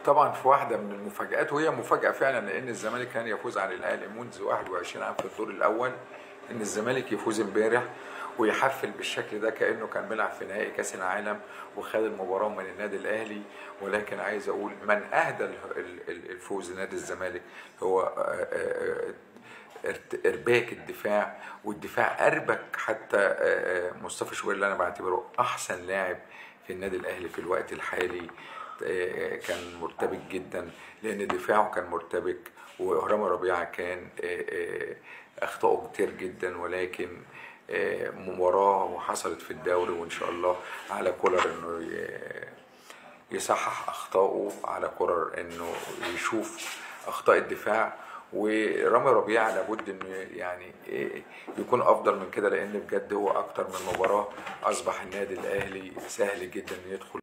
طبعا في واحده من المفاجآت، وهي مفاجاه فعلا، لان الزمالك كان يفوز على الاهلي منذ 21 عام في الدور الاول. ان الزمالك يفوز امبارح ويحفل بالشكل ده كانه كان بيلعب في نهائي كاس العالم وخد المباراه من النادي الاهلي. ولكن عايز اقول من اهدى الفوز لنادي الزمالك هو ارباك الدفاع، والدفاع اربك حتى مصطفى شوبير اللي انا بعتبره احسن لاعب في النادي الاهلي في الوقت الحالي. كان مرتبك جدا، لان دفاعه كان مرتبك، ورامي ربيعه كان اخطائه كتير جدا. ولكن مباراه وحصلت في الدوري، وان شاء الله على كولر انه يصحح اخطائه، على كولر انه يشوف اخطاء الدفاع. ورامي ربيعه لابد انه يعني يكون افضل من كده، لان بجد هو اكتر من مباراه اصبح النادي الاهلي سهل جدا يدخل